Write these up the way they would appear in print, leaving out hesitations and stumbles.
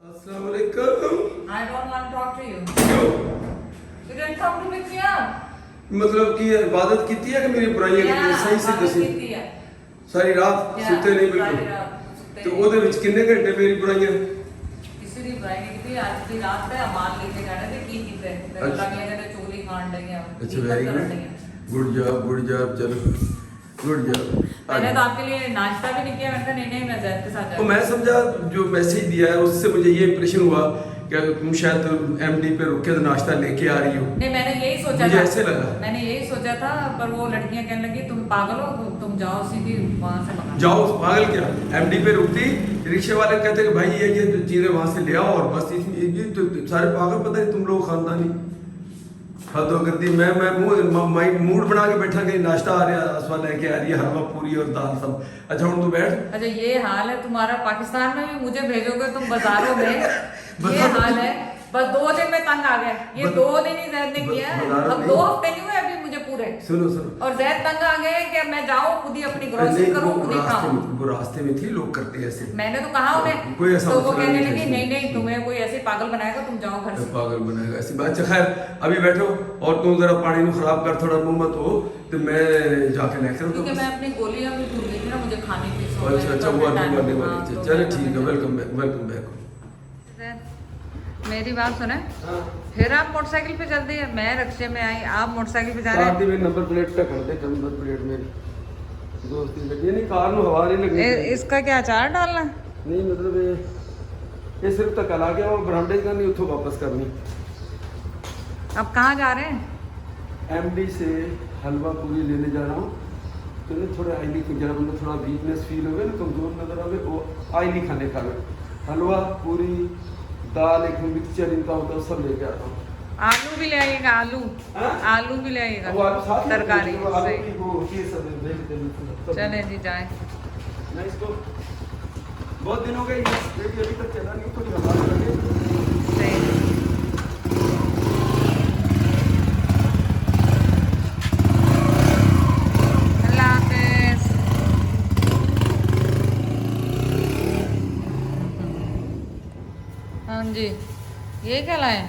अस्सलाम वालेकुम। I don't want to talk to you. क्यों? You didn't come to pick me up. मतलब कि इबादत की है कि मेरी बुराइयां की सही से दसी सारी रात सुते नहीं बिल्कुल तो ਉਹਦੇ ਵਿੱਚ ਕਿੰਨੇ ਘੰਟੇ ਮੇਰੀ ਬੁਰਾਈਆਂ ਕਿਸੇ ਦੀ ਬੁਰਾਈ ਨਹੀਂ ਕੀਤੀ ਅੱਜ ਦੀ ਰਾਤ ਤੇ ਅਮਾਨ ਲੈ ਕੇ ਜਾਣਾ ਤੇ ਕੀ ਕੀਤਾ ਹੈ ਲੱਗਿਆ ਕਿ ਚੋਰੀ ਖਾਣ ਡਈ ਆ अच्छा वेरी गुड गुड जॉब चलो गुड जॉब। मैंने तो आपके लिए नाश्ता भी नहीं किया मैंने कहा नहीं मैं ज़ैद के साथ तो मैं समझा जो मैसेज दिया है उससे मुझे ये इंप्रेशन हुआ कि तुम शायद एमडी पे रुक के नाश्ता लेके आ रही हो। नहीं मैंने यही सोचा मुझे था ऐसे लगा मैंने यही सोचा था पर वो लड़कियां कहने लगी तुम पागल हो तुम जाओ सीधी वहाँ से मंगा जाओ पागल क्या एमडी पे रुकती रिक्शे वाले कहते कि भाई ये चीजें वहां से ले आओ और बस ये तो सारे पागल पता नहीं तुम लोग खानदानी हद कर दी मैं मूड बना के बैठा कि नाश्ता आ रहा असवा लेके आ रही है हलवा पूरी और दाल सब। अच्छा हूँ तू बैठ। अच्छा ये हाल है तुम्हारा पाकिस्तान में भी मुझे भेजोगे तुम बाजारों में ये हाल है बस 2 दिन में तंग आ गए ये 2 दिन ही जैद ने किया है अब 2 हफ्ते नहीं हुए अभी मुझे पूरे सुनो और जैद तंग आ गए कि मैं जाऊँ खुद ही अपनी ग्रोसरी करूँ खुद ही खाऊं। वो रास्ते में थी लोग करते ऐसे मैंने तो कहा उन्हें कोई ऐसा तो वो कहने लगी नहीं तुम्हें कोई ऐसे पागल बनाएगा तुम जाओ घर से पागल बनाएगा ऐसी बात। अच्छा खैर अभी बैठो और तुम जरा पानी को खराब कर थोड़ा मुंह मत हो तो मैं जाके लेकर क्योंकि मैं अपनी गोलियां भी भूल गई थी ना मुझे खाने की अच्छा वो मरने वाली चलो ठीक है वेलकम बैक। मेरी बात सुने फिर आप मोटरसाइकिल पे चलती है मैं रक्शे में आई आप मोटरसाइकिल पे जा रहे हैं नंबर प्लेट पे कर दे नंबर प्लेट मेरी दोस्ती लगी नहीं कार में हवा नहीं लगनी इसका क्या अचार डालना नहीं मतलब ये सिर्फ तक आ गया और बरामदे का नहीं उठो वापस करनी। अब कहाँ जा रहे हैं एमडी से हलवा पूरी लेने जा रहा हूँ तो थोड़ा आईली जरा मतलब थोड़ा वीकनेस फील हो गया ना कमजोर नजर आवे वो आईली खाने खा हलवा पूरी दाल एक मिक्सचर इनका होता है सब लेके आता हूँ। आलू भी ले आइएगा आलू भी ले आइएगा तरकारी चले जी जाए मैं इसको बहुत दिन हो गए अभी तक चला नहीं थोड़ी हवा लगे जी ये क्या लाए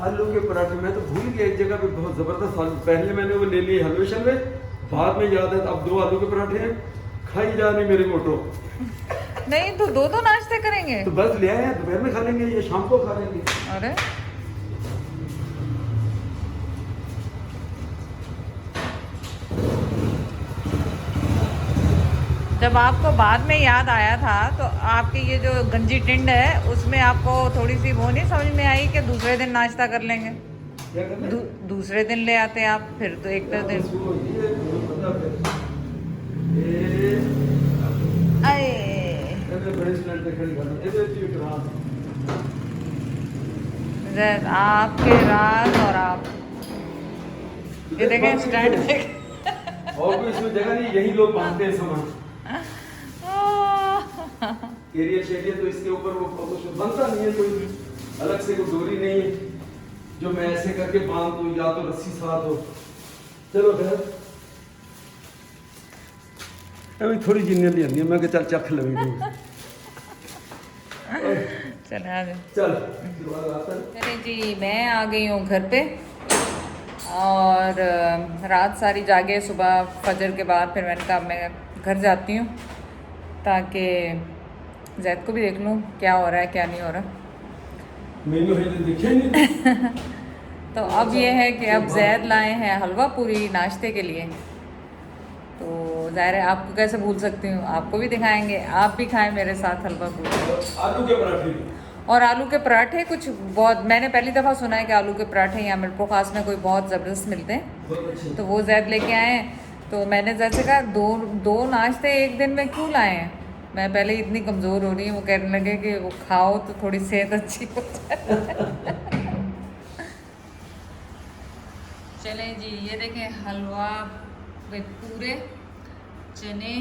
आलू के पराठे। मैं तो भूल गया एक जगह पे बहुत जबरदस्त पहले मैंने वो ले लिए हलवे शलवे बाद में याद है अब 2 आलू के पराठे हैं खाई जा नहीं मेरे मोटो नहीं तो 2 नाश्ते करेंगे तो बस ले आए हैं दोपहर में खा लेंगे या शाम को खा लेंगे। अरे जब आपको बाद में याद आया था तो आपकी ये जो गंजी टिंड है उसमें आपको थोड़ी सी वो नहीं समझ में आई कि दूसरे दिन नाश्ता कर लेंगे दूसरे दिन ले आते आप फिर तो एक दिन आपके राज और आप ये देखें स्टैंड और भी इसमें जगह नहीं यही लोग मांगते हैं सामान एरिया शेरिया तो इसके ऊपर वो बनता नहीं है कोई अलग से कोई डोरी नहीं है जो मैं ऐसे करके बांध दूं या तो रस्सी साथ हो। चलो घर अभी थोड़ी जिन्ने ली आंदी मैं चल चख लवी चल आ गए चल जी मैं आ गई हूँ घर पे और रात सारी जागे सुबह फजर के बाद फिर मैंने कहा मैं घर जाती हूँ ताकि जैद को भी देख लूँ क्या हो रहा है क्या नहीं हो रहा मेनू है तो देखे नहीं तो अब ये है कि अब जैद लाए हैं हलवा पूरी नाश्ते के लिए तो ज़ाहिर है आपको कैसे भूल सकती हूँ आपको भी दिखाएंगे आप भी खाएं मेरे साथ हलवा पूरी आलू के पराठे और आलू के पराठे कुछ बहुत मैंने पहली दफ़ा सुना है कि आलू के पराठे यहाँ मिल्को खास में कोई बहुत ज़बरदस्त मिलते हैं तो वो जैद लेके आए हैं तो मैंने जैसे कहा दो नाश्ते एक दिन में क्यों लाए हैं मैं पहले इतनी कमज़ोर हो रही हूँ वो कहने लगे कि वो खाओ तो थोड़ी सेहत अच्छी हो जाए चलें जी ये देखें हलवा में पूरे चने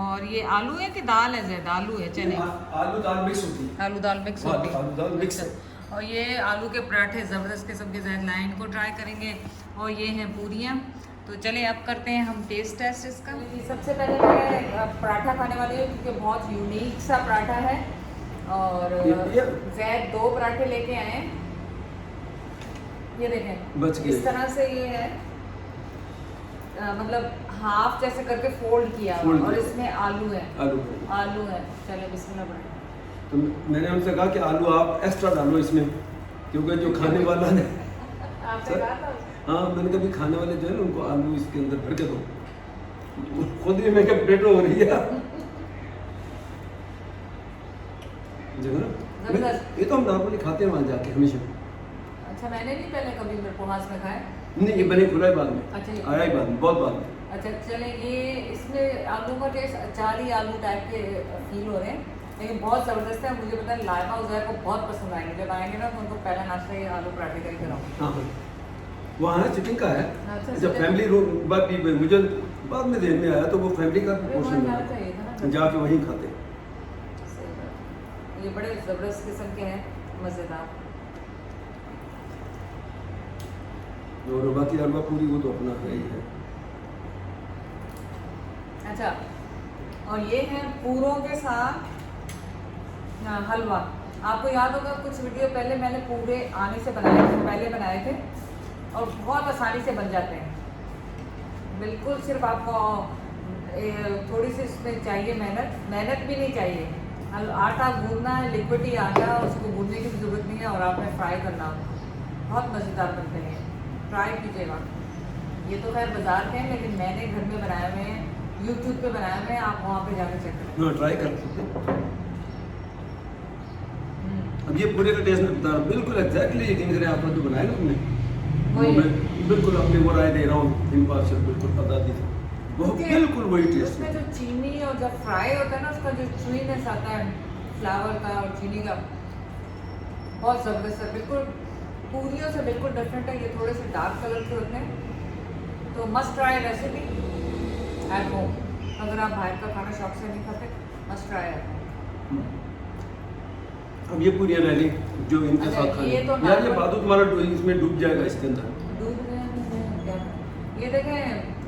और ये आलू है कि दाल है जैद आलू है चने आलू दाल मिक्स होती है आलू दाल मिक्स होती है आलू दाल मिक्स है और ये आलू के पराठे ज़बरदस्त किस्म के जैद लाइन को ट्राई करेंगे और ये हैं पूरियाँ तो चलिए अब करते हैं हम टेस्ट इसका। सबसे पहले मैं पराठा खाने वाली हूँ क्योंकि बहुत यूनिक सा पराठा है और ये जैद 2 पराठे लेके आए हैं, ये देखें बच गए। इस तरह से ये है, मतलब हाफ जैसे करके फोल्ड किया हुआ, Fold और किया। इसमें आलू है, आलू आलू है। चलिए बिस्मिल्लाह पढ़ें। तो मैंने उनसे कहा कि आलू आप एक्स्ट्रा डालो इसमें, क्योंकि जो खाने वाला ने आपने कहा था हाँ मैंने कभी खाने वाले जो है ना उनको आलू इसके अंदर भर के दो, खुद ही मैं क्या पोटैटो हो रही है जो है ना। जबरदस्त। ये तो हम नॉर्मली खाते हैं वहाँ जाके हमेशा। अच्छा, मैंने नहीं पहले कभी उपहास में खाए। नहीं ये बने खुला ही बाद में, अच्छा, ये- आया ही बाद में, बहुत बाद में। अच्छा चले, ये इसमें आलू का टेस्ट अचारी आलू टाइप के फील हो रहे हैं, लेकिन बहुत ज़बरदस्त है। मुझे पता है लाइबा उज़ैर को बहुत पसंद आएंगे, जब आएंगे ना तो उनको पहला नाश्ता ये आलू पराठे का ही कराऊंगी। हाँ हाँ वहाँ है चिकन का है। अच्छा, जब चिकन। फैमिली रूम बात भी मुझे बाद में ध्यान में आया तो वो फैमिली का अरे पोर्शन वहाँ जाना चाहिए था ना। जाके वहीं खाते हैं। सही बात। ये बड़े ज़बरदस्त किस्म के हैं, मज़ेदार। और बाकी हलवा पूरी वो तो अपना है ही है। अच्छा, और ये है पूरों के साथ हलवा। आपको याद होगा कुछ वीडियो पहले मैंने पूरे आने से बनाए थे, पहले बनाए थे, और बहुत आसानी से बन जाते हैं बिल्कुल। सिर्फ आपको थोड़ी सी इसमें चाहिए मेहनत भी नहीं चाहिए। आटा गूंदना है, लिक्विड ही आटा, उसको गूंदने की ज़रूरत नहीं है, और आपने फ्राई करना। बहुत मज़ेदार बनते हैं, ट्राई कीजिएगा। ये तो खैर बाज़ार के हैं, लेकिन मैंने घर में बनाए हुए हैं, यूट्यूब पे बनाए हुए हैं, आप वहाँ पे जाकर चेक करें। हाँ ट्राई कर सकते हैं। अब ये पूरे का टेस्ट मैं बता रहा हूँ, बिल्कुल एग्जैक्टली यकीन करें आपने जो बनाया ना तुमने, वही। मैं बिल्कुल अपनी वो राय दे रहा हूँ, इम्पार्शियल बिल्कुल पता थी वो क्योंकि बिल्कुल वही टेस्ट उसमें जो चीनी और जब फ्राई होता है ना, उसका जो स्वीटनेस आता है फ्लेवर का और चीनी का, बहुत ज़बरदस्त है। बिल्कुल पूरियों से बिल्कुल डिफरेंट है। ये थोड़े से डार्क कलर के होते हैं, तो must try recipe at home. अगर आप बाहर का खाना शौक से नहीं खाते, मस्ट ट्राई एट होम। अब ये पूरी रह गई जो इनके अच्छा, साथ खाने ये तो यार ये normal- बादू तुम्हारा इसमें डूब जाएगा इसके अंदर। दूध में क्या, ये देखें,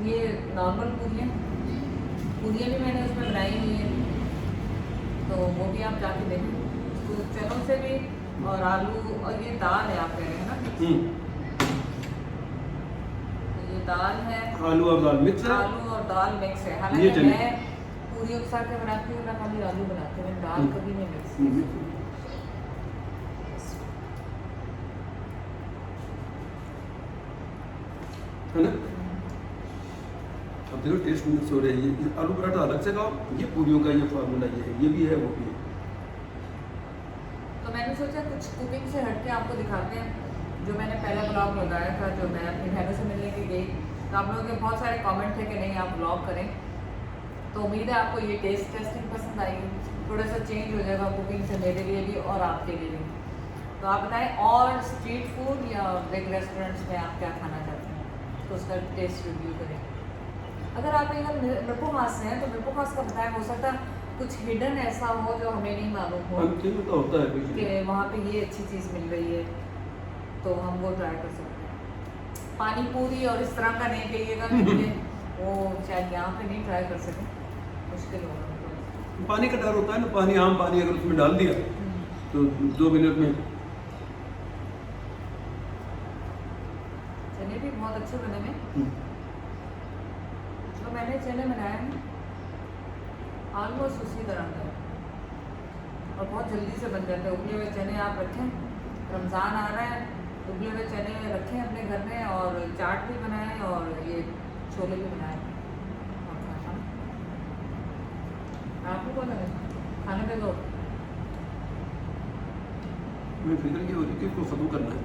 ये नॉर्मल पूरियाँ भी मैंने उसमें बनाई हुई हैं, तो वो भी आप जाके देखें। तो चनों से भी, और आलू, और ये दाल है आप कह रहे हैं ना, तो ये दाल है, आलू और दाल मिक्स है। आलू और दाल मिक्स है। ये हालांकि चलिए। मैं पूरी के साथ क्या बनाती हूँ ना, खाली आलू बनाती हूँ, दाल कभी नहीं मिक्स की। है ना। अब देखो टेस्ट मिक्स हो रहा है। ये आलू पराठा अलग से खाओ, ये पूरियों का ये फार्मूला ये भी है वो भी है। तो मैंने सोचा कुछ कुकिंग से हट के आपको दिखाते हैं। जो मैंने पहला ब्लॉग लगाया था, जो मैं अपनी बहनों से मिलने की गई, तो आप लोगों के बहुत सारे कमेंट थे कि नहीं आप ब्लॉग करें, तो उम्मीद है आपको ये टेस्ट टेस्टिंग पसंद आएगी। थोड़ा सा चेंज हो जाएगा कुकिंग से, मेरे लिए भी और आपके लिए भी। तो आप बताएं, और स्ट्रीट फूड या बिग रेस्टोरेंट्स में आप क्या खाना चाहते हैं, तो उसका टेस्ट रिव्यू करें। अगर आप इधर मिरपो खास से हैं तो मिरपो खास का बताएं, हो सकता है कुछ हिडन ऐसा हो जो हमें नहीं मालूम हो अंतिम में तो होता है कुछ कि वहाँ पे ये अच्छी चीज़ मिल रही है, तो हम वो ट्राई कर सकते हैं। पानी पूरी और इस तरह का नहीं कहिएगा, क्योंकि वो शायद यहाँ पे नहीं ट्राई कर सकें, मुश्किल होगा। पानी का डर होता है ना, पानी आम पानी अगर उसमें डाल दिया तो 2 मिनट में। चने भी बहुत अच्छे बने हैं। जो मैंने चने बनाए हैं ऑलमोस्ट उसी तरह का है, और बहुत जल्दी से बन जाते हैं। उबले हुए चने आप रखें, रमज़ान आ रहा है, उबले हुए चने रखें अपने घर में, और चाट भी बनाएं और ये छोले भी बनाएं। आपको कौन है खाने पे दो? मैं फिक्र ये हो रही कि इसको ख़त्म करना है,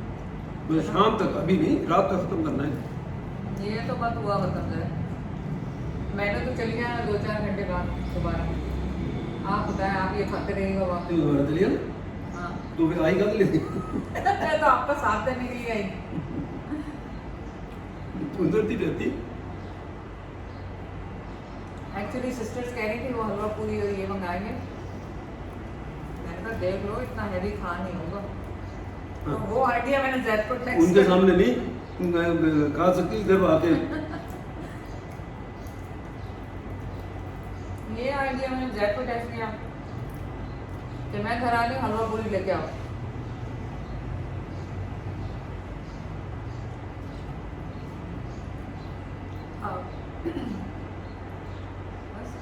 बस शाम तक, अभी नहीं, रात तक ख़त्म करना है। ये तो बात हुआ खत्म जाए, मैंने तो चल गया 2-4 घंटे बाद दोबारा। आप बताएं, आप ये खाते रहिएगा वहाँ पे? दोबारा चलिए ना, हाँ तो फिर आई कल लेती मैं तो आपका साथ देने के लिए आई। उधरती रहती। एक्चुअली सिस्टर्स कह रही थी वो हलवा पूरी और ये मंगाएंगे, मैंने कहा देख लो इतना हैवी खा नहीं होगा, तो वो आइडिया मैंने जयपुर में उनके सामने नहीं खा सकती, इधर आके ये आइडिया मैंने जयपुर टेस्ट किया, कि मैं घर आ रही हूँ, हलवा पूरी लेके आओ। आओ। बस।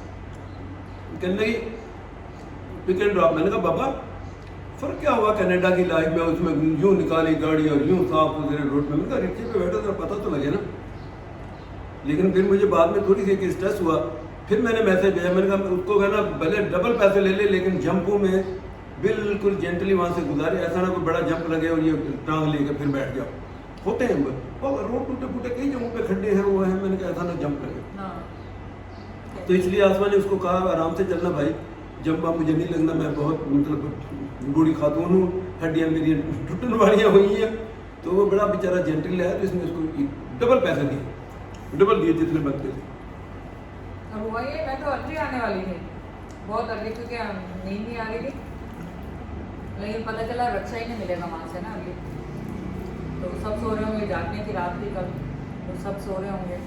कहने लगी पिक एंड ड्रॉप। मैंने कहा बाबा फर्क क्या हुआ कनाडा की लाइफ में, उसमें यूं निकाली गाड़ी और यूं साफ सुथरे रोड में। मैंने कहा रिक्शे पे बैठो तो पता तो लगे ना। लेकिन फिर मुझे बाद में थोड़ी सी स्ट्रेस हुआ, फिर मैंने मैसेज भेजा। मैंने कहा उसको कहना भले डबल पैसे ले ले, लेकिन जंपों में बिल्कुल जेंटली वहाँ से गुजारे, ऐसा ना कोई बड़ा जंप लगे और ये टांग लेके फिर बैठ जाओ। होते हैं और रोड टूटे फूटे कई जगहों पे खड्डे हैं वो हैं। मैंने कहा ऐसा ना जंप लगे। हाँ। तो इसलिए आसमा ने उसको कहा आराम से चलना भाई, जब आप मुझे नहीं लगना, मैं बहुत मतलब बूढ़ी खातून हूँ, हड्डियाँ मेरी टूटने वालियाँ हुई हैं। तो वो बड़ा बेचारा जेंटल है, तो इसने उसको डबल पैसे दिए, डबल दिए जितने बनते थे। और हुआ ये, मैं तो अर्ली आने वाली थी, बहुत अर्ली, क्योंकि नींद नहीं आ रही थी। लेकिन पता चला रक्षा ही नहीं मिलेगा वहाँ से ना अभी, तो सब सो रहे होंगे, जागने की रात थी कल, तो सब सो रहे होंगे,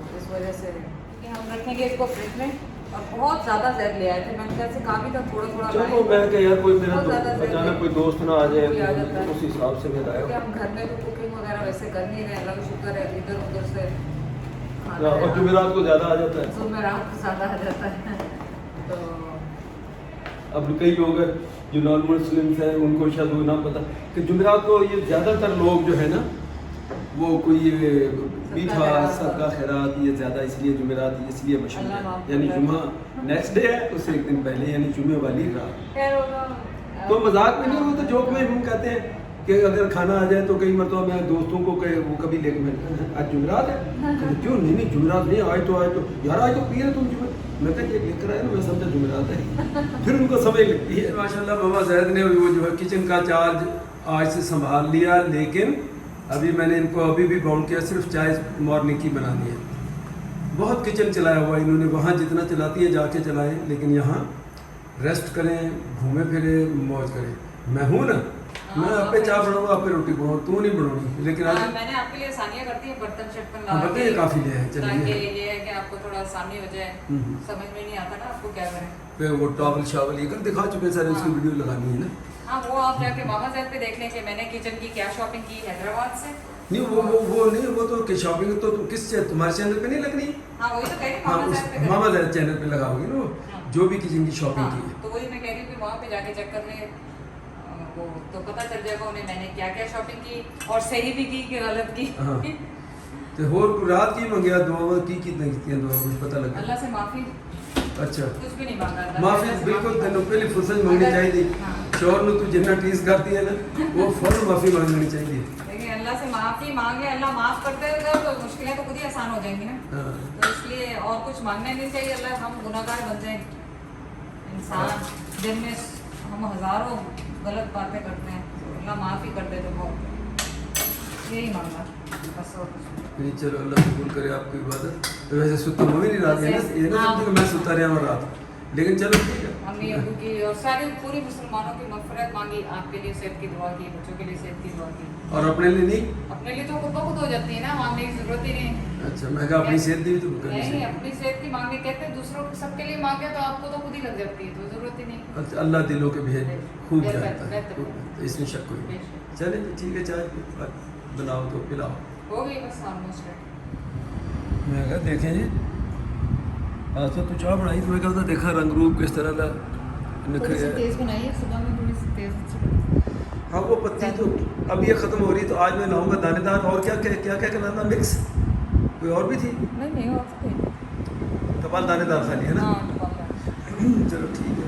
तो इस वजह से कि हम रखेंगे इसको फ्रिज में। और बहुत ज़्यादा जहर ले आए थे, मैंने कहा से काफ़ी तो थोड़ा थोड़ा चलो मैं क्या यार, कोई मेरा बहुत ज़्यादा जहर अचानक ले- कोई दोस्त ना आ जाए कोई आ जाता है। तो उस हिसाब से मैं क्योंकि लाया। हम घर में तो कुकिंग वगैरह वैसे कर नहीं रहे, अल्लाह का शुक्र है, इधर उधर से खाना और है। जुमेरात को ज़्यादा आ जाता है। तो मेरा रात को ज़्यादा आ जाता है। तो अब कई लोग हैं जो नॉन मुस्लिम्स हैं, उनको शायद वो ना पता कि जुमेरात को ये ज़्यादातर लोग जो है ना वो कोई ये मीठा खैरात। सदका खैरात ये ज़्यादा इसलिए जुमेरात इसलिए मशहूर अल्लाह है, माफ़ यानी करे। जुमा नेक्स्ट डे है, उससे एक दिन पहले यानी जुमे वाली रात। खैर होगा। तो मजाक में नहीं, वो तो जोक में हम कहते हैं कि अगर खाना आ जाए तो कई मरतबा मैं दोस्तों को वो कभी लेकर मैं आज जुमेरात है, कहते, क्यों नहीं नहीं जुमेरात नहीं, आज तो यार आज तो पी रहे तुम जुमे। मैं कहा ये लेकर आए ना, मैं समझा जुमेरात है। फिर उनको समझ लगती है। माशाल्लाह मामा जैद ने वो जो है किचन का चार्ज आज से संभाल लिया, लेकिन अभी मैंने इनको अभी भी बाउंड किया, सिर्फ चाय मॉर्निंग की बनानी है। बहुत किचन चलाया हुआ इन्होंने, वहाँ जितना चलाती है जाके चलाएं, लेकिन यहाँ रेस्ट करें, घूमे फिरे, मौज करें। मैं हूँ ना, मैं आप पे चाय बनाऊंगा, आप पे रोटी बनाऊँ, तू नहीं बनाऊंगी। लेकिन आज मैंने आपके लिए आसानियाँ करती है, बर्तन शर्तन हाँ, ला बताइए, काफ़ी ले आए, चलिए। ताकि ये है कि आपको थोड़ा आसानी हो जाए। हम्म। समझ में नहीं आता ना आपको क्या करें। फिर वो टॉवल शावल ये कल दिखा चुके सारे, उसकी हाँ। वीडियो लगानी है ना। हाँ, वो आप जाके मामा ज़ैद पे देख लें कि मैंने किचन की क्या शॉपिंग की हैदराबाद से। नहीं वो नहीं, वो तो शॉपिंग तो किस तुम्हारे चैनल पे नहीं लगनी। हाँ, वही तो कह रही हूँ, हाँ मामा उस ज़ैद पे मामा ज़ैद चैनल पे लगाओगी ना वो, हाँ। जो भी किचन की शॉपिंग की हाँ, है। तो वही मैं कह रही हूँ कि वहाँ पे जाके चेक कर लें, वो तो पता चल जाएगा उन्हें मैंने क्या क्या शॉपिंग की, और सही भी की कि गलत की। हाँ। तो होर रात की मंगया दुआ की कितने कितनी दुआ कुछ पता लगा। अल्लाह से माफ़ी, अच्छा कुछ भी नहीं मांगा था। माफी अल्लाह से बिल्कुल माफ़ी तेन मांगी। पहली फुर्सत मंगनी अगर- चाहिए। हाँ। शोर नु तू जिन्ना टीस करती है ना, वो फौरन माफी मांगनी चाहिए। लेकिन अल्लाह से माफ़ी मांगे, अल्लाह माफ़ करते रहेगा तो मुश्किलें तो खुद ही आसान हो जाएंगी ना। हाँ। तो इसलिए और कुछ मांगना नहीं चाहिए। अल्लाह हम गुनाहगार बन जाए इंसान, दिन में हम हज़ारों गलत बातें करते हैं, तो अल्लाह माफ़ ही कर दे तो बहुत, यही मांगा बस, और कुछ नहीं। नहीं चलो अल्लाह कबूल करे आपकी इबादत। तो वैसे सुता मैं भी नहीं रात है ना, ये ना समझो कि मैं सुता रहा हूँ रात, लेकिन चलो ठीक है। अम्मी अबू की और सारे पूरी मुसलमानों की मग़फ़िरत मांगी, आपके लिए सेहत की दुआ की, बच्चों के लिए सेहत की दुआ की। और अपने लिए नहीं। अपने लिए तो खुद ब खुद हो जाती है ना, मांगने की ज़रूरत ही नहीं। अच्छा मैं कहा अपनी सेहत दी तो करनी नहीं, चाहिए। अपनी सेहत की मांगे, कहते हैं दूसरों सबके लिए मांगे तो आपको तो खुद ही लग जाती है, तो ज़रूरत ही नहीं। अच्छा अल्लाह दिलों के भेद खूब बेहतर- जानता है, बेहतर। खूब, तो इसमें शक कोई नहीं। बेशक। चले ठीक है, चाय बनाओ तो पिलाओ। हो गई बस ऑलमोस्ट। मैं कहा देखें जी आज तो चाय बनाई तो मैं कहता देखा रंग रूप किस तरह का थोड़ी सी तेज़ बनाई है, सुबह में थोड़ी सी तेज़ अच्छी। हाँ वो पत्ती तो अब ये ख़त्म हो रही, तो आज मैं लाऊंगा दानेदार। और क्या क्या क्या क्या कहना था, मिक्स कोई और भी थी, नहीं और तो कोई नहीं। कपाल दानेदार खाली है ना। हाँ, तो बात है। चलो ठीक है।